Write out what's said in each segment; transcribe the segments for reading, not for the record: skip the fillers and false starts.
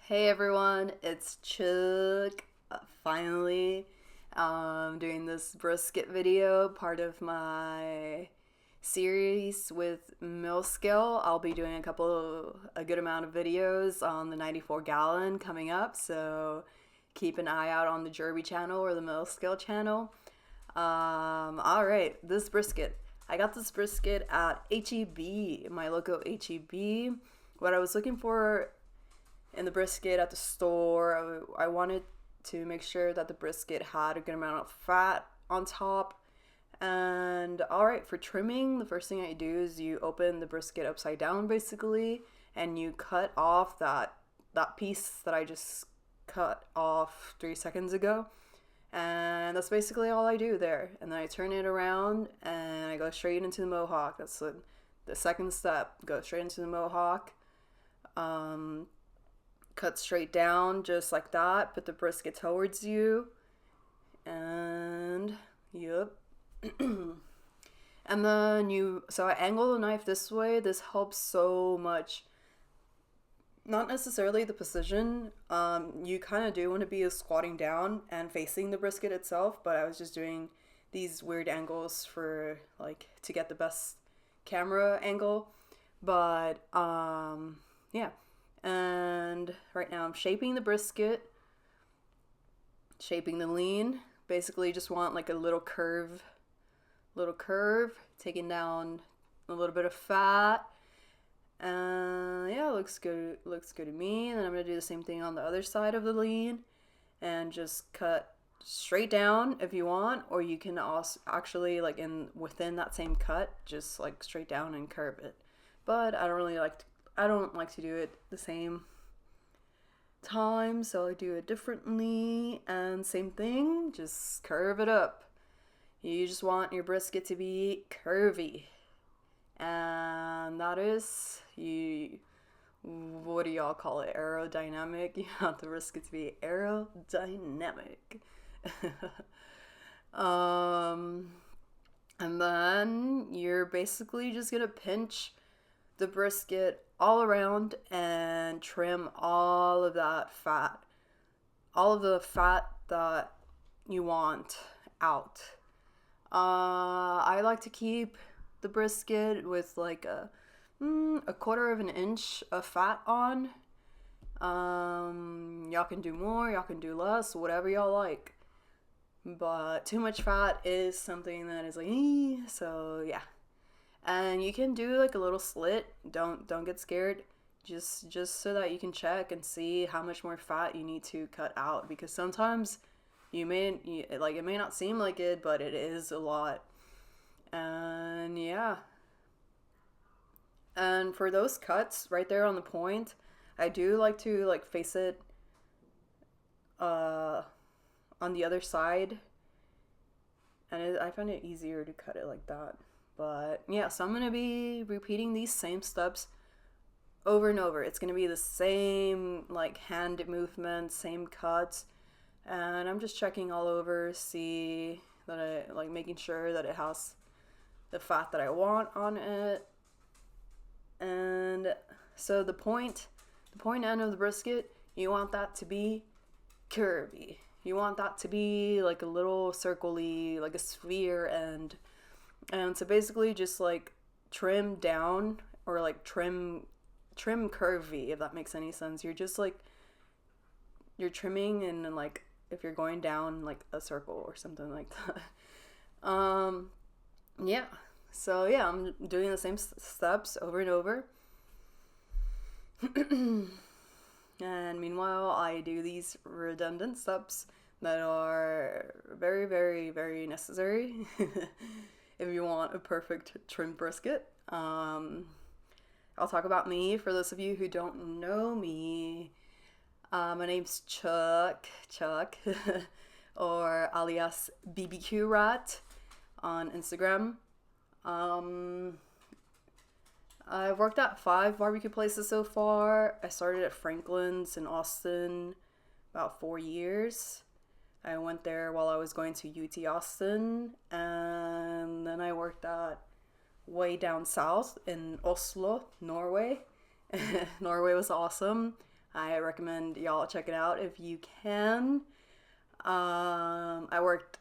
Hey everyone, it's Chuck. Finally, doing this brisket video, part of my series with millscale. I'll be doing a good amount of videos on the 94 gallon coming up, so keep an eye out on the Jerby channel or the millscale channel. Alright, this brisket. I got this brisket at HEB, my local HEB. What I was looking for in the brisket at the store, I wanted to make sure that the brisket had a good amount of fat on top. And alright, for trimming, the first thing I do is you open the brisket upside down basically, and you cut off that piece that I just cut off 3 seconds ago. And that's basically all I do there. And then I turn it around and I go straight into the mohawk. That's the second step. Go straight into the mohawk. Cut straight down just like that. Put the brisket towards you. And yep. And then so I angle the knife this way. This helps so much. Not necessarily the precision. You kind of do want to be squatting down and facing the brisket itself, but I was just doing these weird angles for to get the best camera angle. But yeah. And right now I'm shaping the brisket, shaping the lean. Basically just want like a little curve, taking down a little bit of fat. Yeah, looks good to me. And then I'm gonna do the same thing on the other side of the lean and just cut straight down if you want, or you can also actually within that same cut just straight down and curve it. But I don't like to do it the same time, so I do it differently. And same thing, just curve it up. You just want your brisket to be curvy. And that is, what do y'all call it? Aerodynamic? You want the brisket to be aerodynamic. And then you're basically just gonna pinch the brisket all around and trim all of that fat, all of the fat that you want out. I like to keep the brisket with a quarter of an inch of fat on. Y'all can do more, y'all can do less, whatever y'all like. But too much fat is something that is so yeah. And you can do a little slit. Don't get scared. Just so that you can check and see how much more fat you need to cut out, because sometimes it may not seem like it, but it is a lot. And yeah. And for those cuts right there on the point, I do like to face it on the other side, and I find it easier to cut it like that. But yeah, so I'm going to be repeating these same steps over and over. It's going to be the same hand movements, same cuts. And I'm just checking all over, see that I making sure that it has the fat that I want on it. And so the point end of the brisket, you want that to be curvy. You want that to be like a little circle-y, like a sphere end. And so basically just trim down, or trim curvy, if that makes any sense. You're just you're trimming, and if you're going down a circle or something like that. Yeah. So yeah, I'm doing the same steps over and over. And meanwhile, I do these redundant steps that are very, very, very necessary if you want a perfect trim brisket. I'll talk about me for those of you who don't know me. My name's Chuck, or alias BBQ Rat on Instagram. I've worked at 5 barbecue places so far. I started at Franklin's in Austin about 4 years. I went there while I was going to UT Austin, and then I worked at way down south in Oslo, Norway. Norway was awesome. I recommend y'all check it out if you can. I worked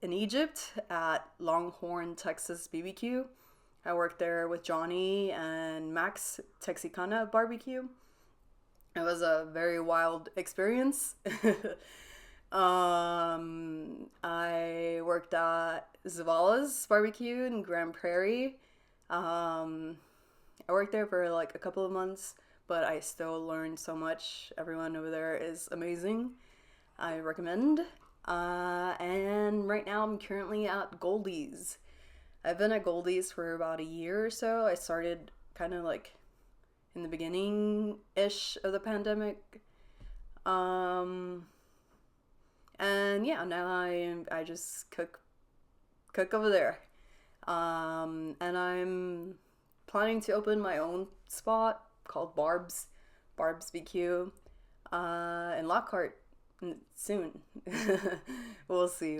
in Egypt at Longhorn, Texas BBQ. I worked there with Johnny and Max Texicana Barbecue. It was a very wild experience. I worked at Zavala's Barbecue in Grand Prairie. Um, I worked there for like a couple of months, but I still learned so much. Everyone over there is amazing. I recommend. And right now I'm currently at Goldie's. I've been at Goldie's for about a year or so. I started kind of like in the beginning ish of the pandemic. Um, and yeah, now I just cook over there. And I'm planning to open my own spot called BARBS B Q, in Lockhart soon. We'll see.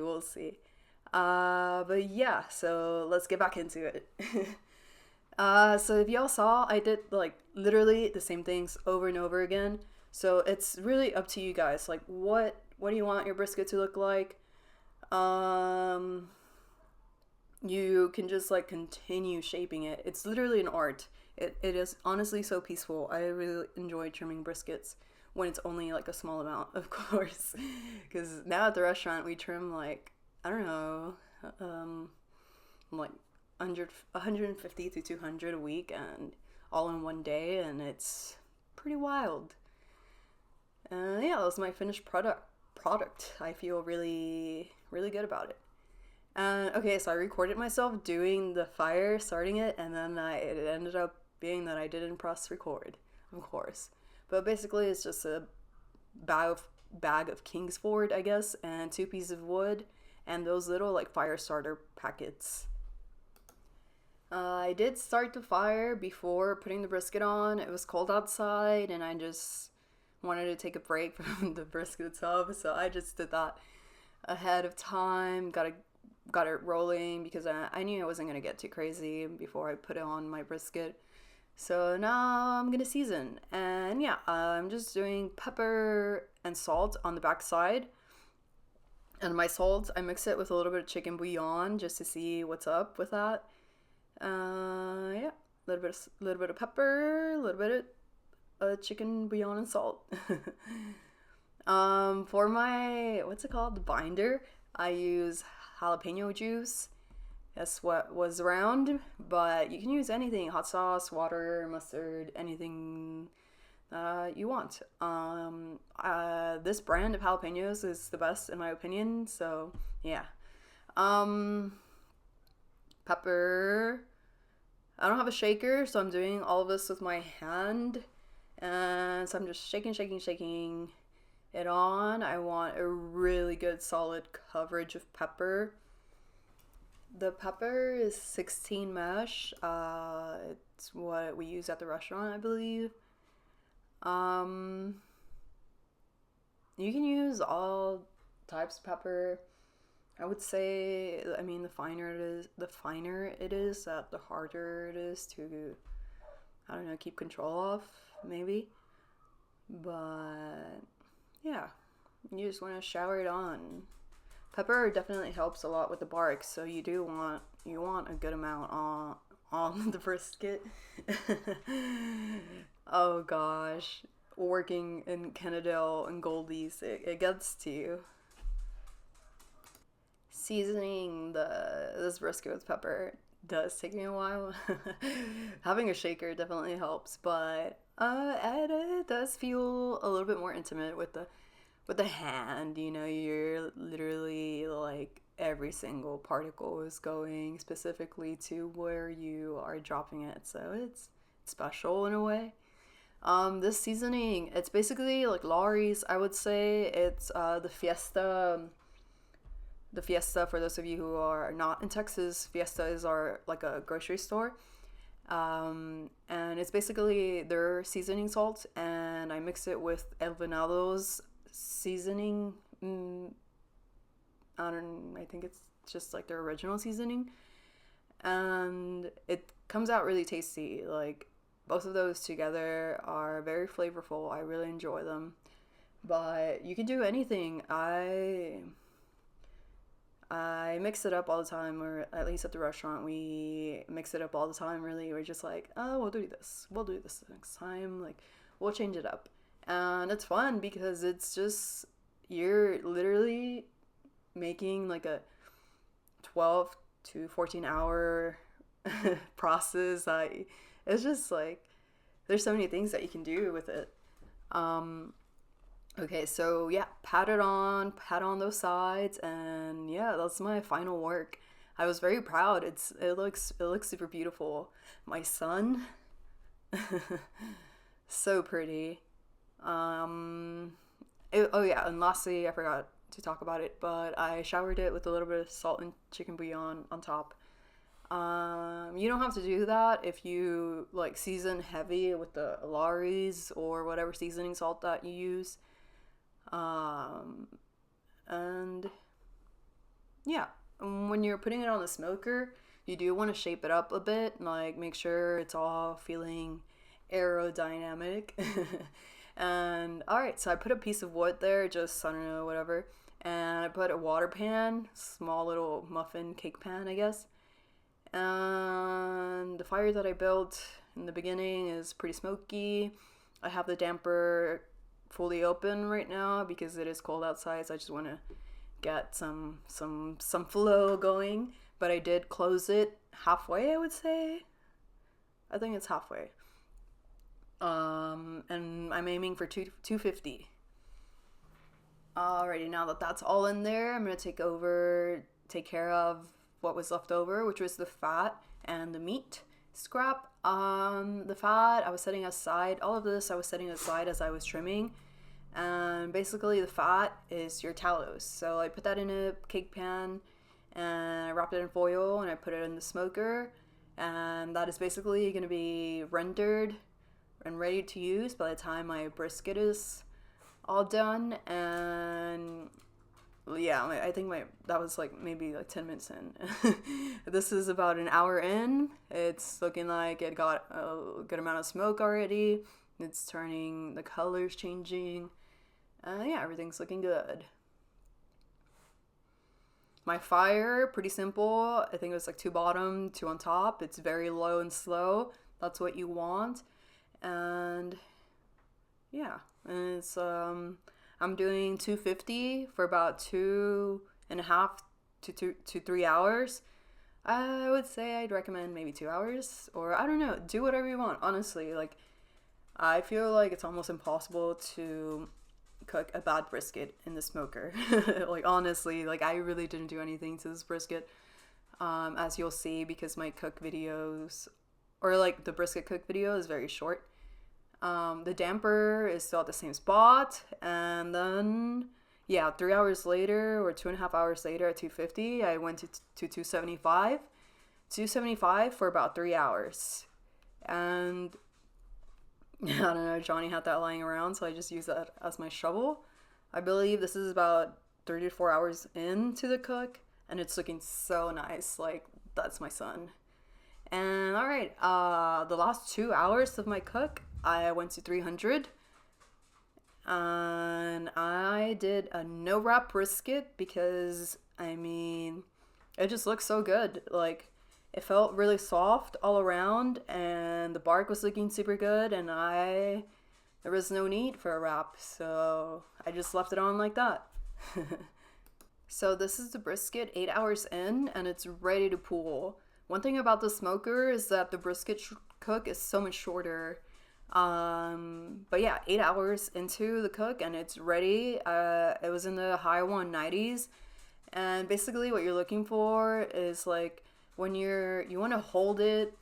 But yeah, so let's get back into it. So if y'all saw, I did like literally the same things over and over again. So it's really up to you guys. Like, what do you want your brisket to look like? Um, you can just like continue shaping it. It's literally an art. It is honestly so peaceful. I really enjoy trimming briskets when it's only like a small amount, of course. Because now at the restaurant we trim like, I don't know, like 150 to 200 a week and all in one day, and it's pretty wild. Yeah, that was my finished product. I feel really really good about it. And okay, so I recorded myself doing the fire, starting it, and then it ended up being that I didn't press record, of course. But basically, it's just a bag of Kingsford, I guess, and 2 pieces of wood, and those little like fire starter packets. I did start the fire before putting the brisket on. It was cold outside, and I just wanted to take a break from the brisket itself, so I just did that ahead of time. Got it rolling because I knew I wasn't gonna get too crazy before I put it on my brisket. So now I'm gonna season, and yeah, I'm just doing pepper and salt on the back side. And my salt, I mix it with a little bit of chicken bouillon just to see what's up with that. Yeah, little bit of pepper, a little bit of chicken bouillon and salt. For my what's it called, the binder, I use jalapeno juice. That's what was around, but you can use anything: hot sauce, water, mustard, anything you want. This brand of jalapenos is the best in my opinion. So yeah. Um, Pepper. I don't have a shaker, so I'm doing all of this with my hand. And so I'm just shaking it on. I want a really good solid coverage of pepper. The pepper is 16 mesh. It's what we use at the restaurant, I believe. Um, you can use all types of pepper. I would say, I mean, the finer it is, the harder it is to, I don't know, keep control of, maybe. But yeah, you just want to shower it on. Pepper definitely helps a lot with the bark, so you want a good amount on the brisket. Oh gosh, working in Kennedale and Goldie's, it gets to you. Seasoning this brisket with pepper does take me a while. Having a shaker definitely helps, but it does feel a little bit more intimate with the hand. You know, you're literally like every single particle is going specifically to where you are dropping it, so it's special in a way. This seasoning, it's basically like Laurie's. I would say it's the Fiesta. The Fiesta, for those of you who are not in Texas, Fiesta is our like a grocery store. And it's basically their seasoning salt, and I mix it with El Venado's seasoning. I think it's just like their original seasoning, and it comes out really tasty. Like Both of those together are very flavorful. I really enjoy them. But you can do anything. I mix it up all the time, or at least at the restaurant, we mix it up all the time, really. We're just like, oh, we'll do this next time, like, we'll change it up. And it's fun because it's just, you're literally making like a 12 to 14 hour process. It's just like, there's so many things that you can do with it. Okay, so yeah, pat on those sides, and yeah, that's my final work. I was very proud. It looks super beautiful. My son, so pretty. Um, oh yeah, and lastly, I forgot to talk about it, but I showered it with a little bit of salt and chicken bouillon on top. You don't have to do that if you like season heavy with the Laris or whatever seasoning salt that you use. Um, and yeah, when you're putting it on the smoker, you do want to shape it up a bit, like make sure it's all feeling aerodynamic. And all right, so I put a piece of wood there, just I don't know, whatever, and I put a water pan, small little muffin cake pan, I guess. And the fire that I built in the beginning is pretty smoky. I have the damper fully open right now because it is cold outside, so I just want to get some flow going. But I did close it halfway, I would say. I think it's halfway. And I'm aiming for 250. Alrighty, now that that's all in there, I'm gonna take care of what was left over, which was the fat and the meat scrap. The fat I was setting aside. All of this I was setting aside as I was trimming. And basically the fat is your talos. So I put that in a cake pan and I wrapped it in foil and I put it in the smoker. And that is basically going to be rendered and ready to use by the time my brisket is all done. And yeah, I think that was like maybe like 10 minutes in. This is about an hour in. It's looking like it got a good amount of smoke already. It's turning, the color's changing. Yeah, everything's looking good. My fire, pretty simple. I think it was like 2 bottom, 2 on top. It's very low and slow. That's what you want. And yeah, and it's I'm doing 250 for about 2.5 to 3 hours. I would say I'd recommend maybe 2 hours, or I don't know, do whatever you want, honestly. Like, I feel like it's almost impossible to cook a bad brisket in the smoker. Like, honestly, like, I really didn't do anything to this brisket, as you'll see, because my cook videos, or like the brisket cook video, is very short. The damper is still at the same spot, and then yeah, 3 hours later, or 2.5 hours later at 250, I went to 275 for about 3 hours. And I don't know, Johnny had that lying around, so I just used that as my shovel. I believe this is about 3 to 4 hours into the cook, and it's looking so nice. Like, that's my son. And all right, the last 2 hours of my cook, I went to 300, and I did a no wrap brisket because, I mean, it just looks so good. Like, it felt really soft all around, and the bark was looking super good, and there was no need for a wrap, so I just left it on like that. So this is the brisket 8 hours in, and it's ready to pull. One thing about the smoker is that the brisket cook is so much shorter. But yeah, 8 hours into the cook and it's ready. It was in the high 190s, and basically what you're looking for is like when you want to hold it,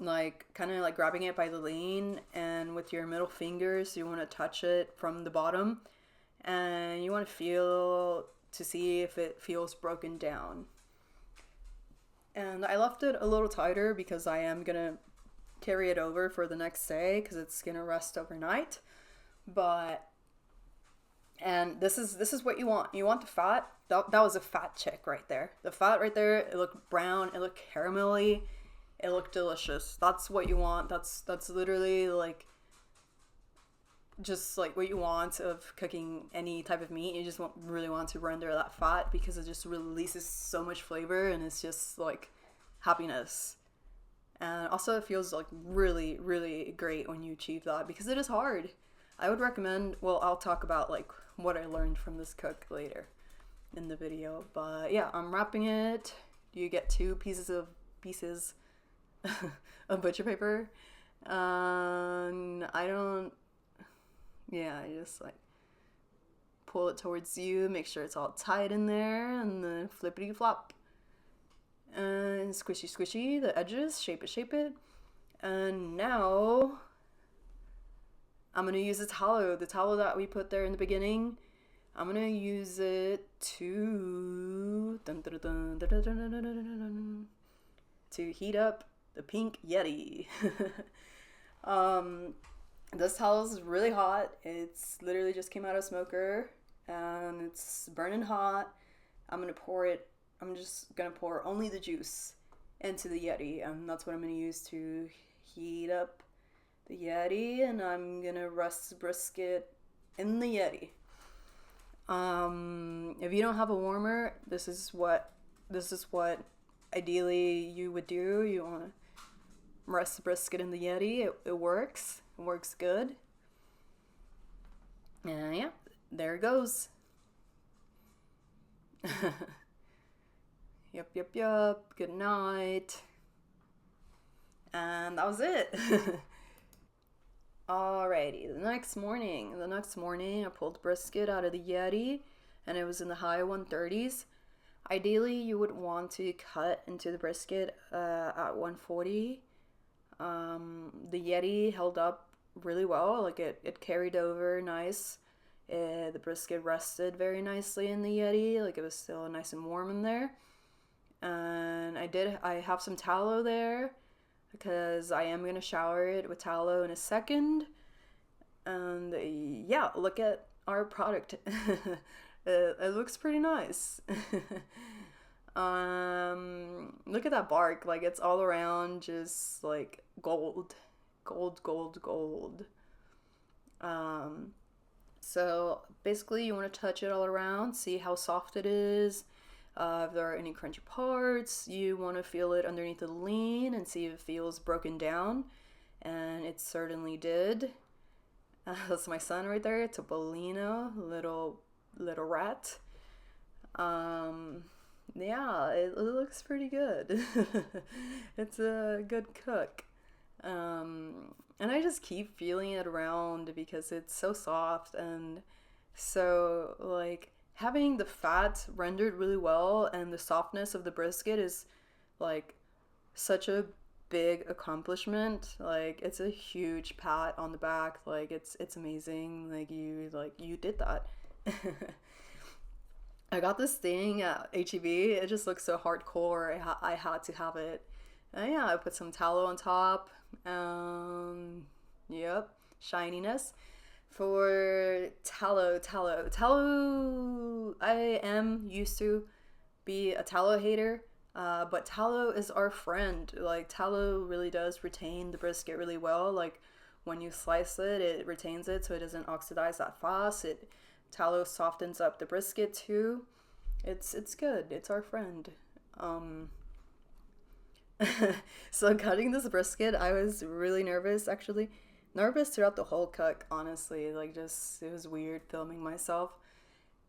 like kind of like grabbing it by the lean, and with your middle fingers you want to touch it from the bottom, and you want to feel to see if it feels broken down. And I left it a little tighter because I am gonna carry it over for the next day because it's gonna rest overnight. And this is what you want. You want the fat. That was a fat chick right there. The fat right there, it looked brown, it looked caramelly. it looked delicious. That's what you want. That's literally like just like what you want of cooking any type of meat. You just really want to render that fat because it just releases so much flavor, and it's just like happiness. And also it feels like really, really great when you achieve that because it is hard. I would recommend, well, I'll talk about like what I learned from this cook later in the video. But yeah, I'm wrapping it. You get two pieces of butcher paper. I just like pull it towards you, make sure it's all tight in there, and then flippity flop. And squishy the edges, shape it. And now I'm gonna use the tallow that we put there in the beginning. I'm gonna use it to heat up the pink Yeti. This tallow is really hot. It's literally just came out of smoker and it's burning hot. I'm just gonna pour only the juice into the Yeti, and that's what I'm gonna use to heat up the Yeti, and I'm gonna rest the brisket in the Yeti. If you don't have a warmer, this is what ideally you would do. You want to rest the brisket in the Yeti. It works. It works good. And yeah, there it goes. Yep. Good night. And that was it. Alrighty, the next morning, I pulled brisket out of the Yeti, and it was in the high 130s. Ideally, you would want to cut into the brisket at 140. The Yeti held up really well, like it carried over nice. The brisket rested very nicely in the Yeti, like it was still nice and warm in there. And I have some tallow there, because I am going to shower it with tallow in a second. And yeah, look at our product. It looks pretty nice. Look at that bark, like it's all around just like gold. So basically you want to touch it all around, see how soft it is. If there are any crunchy parts, you want to feel it underneath the lean and see if it feels broken down, and it certainly did. That's my son right there, Topolino, little rat. Yeah, it looks pretty good. It's a good cook. And I just keep feeling it around because it's so soft, and so like having the fat rendered really well and the softness of the brisket is like such a big accomplishment. Like it's a huge pat on the back. Like it's amazing. Like you did that. I got this thing at HEB. It just looks so hardcore. I had to have it. And yeah, I put some tallow on top. Yep, shininess. For tallow, I am used to be a tallow hater, but tallow is our friend. Like tallow really does retain the brisket really well. Like when you slice it, it retains it so it doesn't oxidize that fast. Tallow softens up the brisket too. It's good. It's our friend. So cutting this brisket, I was really nervous actually. Nervous throughout the whole cook, honestly. Like just, it was weird filming myself.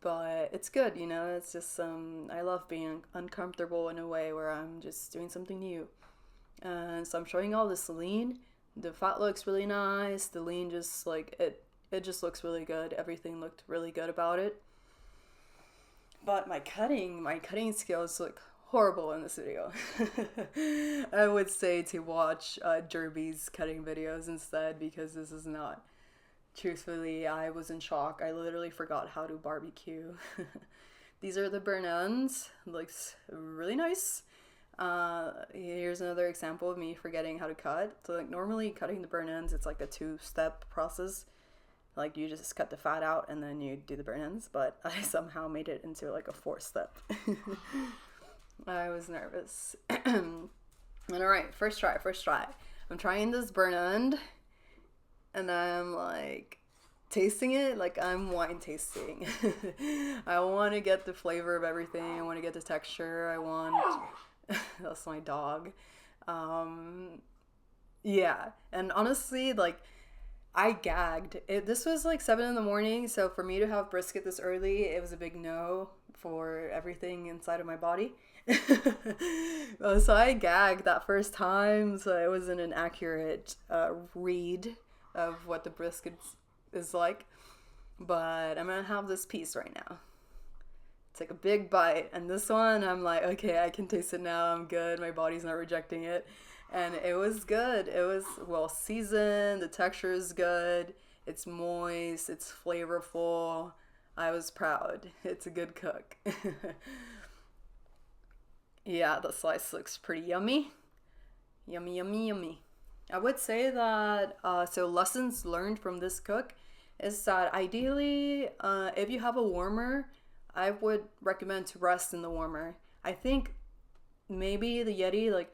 But it's good, you know, it's just I love being uncomfortable in a way where I'm just doing something new. And so I'm showing all this lean. The fat looks really nice. The lean just like, it just looks really good. Everything looked really good about it. But my cutting skills look horrible in this video. I would say to watch Derby's cutting videos instead, because this is not. Truthfully, I was in shock. I literally forgot how to barbecue. These are the burn ends. Looks really nice. Here's another example of me forgetting how to cut. So like normally cutting the burn ends, it's like a 2-step process. Like you just cut the fat out and then you do the burn ends, but I somehow made it into like a 4-step. I was nervous. And all right, first try. I'm trying this burn end, and I'm like tasting it like I'm wine tasting. I want to get the flavor of everything. I want to get the texture. I want. That's my dog. Yeah, and honestly, like I gagged. This was like 7 in the morning, so for me to have brisket this early, it was a big no for everything inside of my body. So I gagged that first time, so it wasn't an accurate read of what the brisket is like. But I'm gonna have this piece right now. Take a big bite, and this one I'm like, okay, I can taste it now. I'm good. My body's not rejecting it, and it was good. It was well seasoned. The texture is good. It's moist. It's flavorful. I was proud. It's a good cook. Yeah, the slice looks pretty yummy. Yummy, yummy, yummy. I would say that, so lessons learned from this cook is that ideally, if you have a warmer, I would recommend to rest in the warmer. I think maybe the Yeti, like,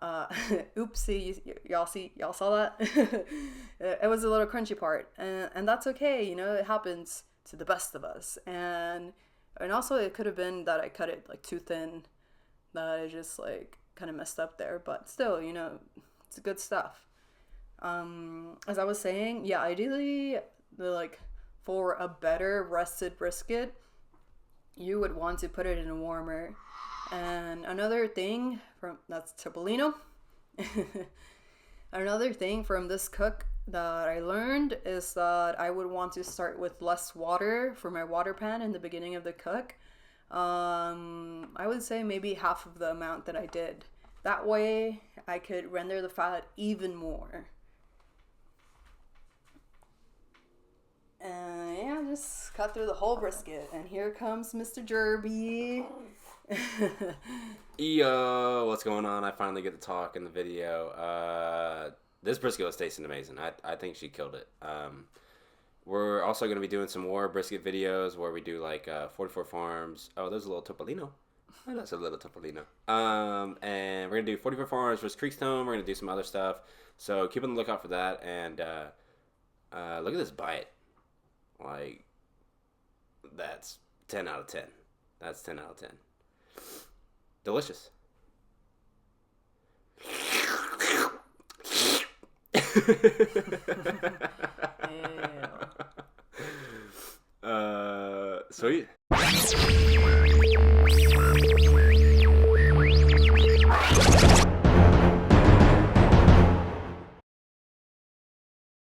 oopsie, y'all saw that? It was a little crunchy part, and that's okay, you know, it happens to the best of us. And also it could have been that I cut it like too thin, that I just like kind of messed up there, but still, you know, it's good stuff. As I was saying, yeah, ideally, for a better rested brisket, you would want to put it in a warmer. And another thing that's Topolino. Another thing from this cook that I learned is that I would want to start with less water for my water pan in the beginning of the cook. I would say maybe half of the amount that I did. That way I could render the fat even more. Yeah, just cut through the whole brisket. And here comes Mr. Jerby. Yo, what's going on? I finally get to talk in the video. This brisket was tasting amazing. I think she killed it. We're also going to be doing some more brisket videos where we do like 44 Farms. Oh, there's a little Topolino. Oh, that's a little Topolino. And we're going to do 44 Farms versus Creekstone. We're going to do some other stuff. So keep on the lookout for that. And look at this bite. Like, that's 10 out of 10. That's 10 out of 10. Delicious. Sweet.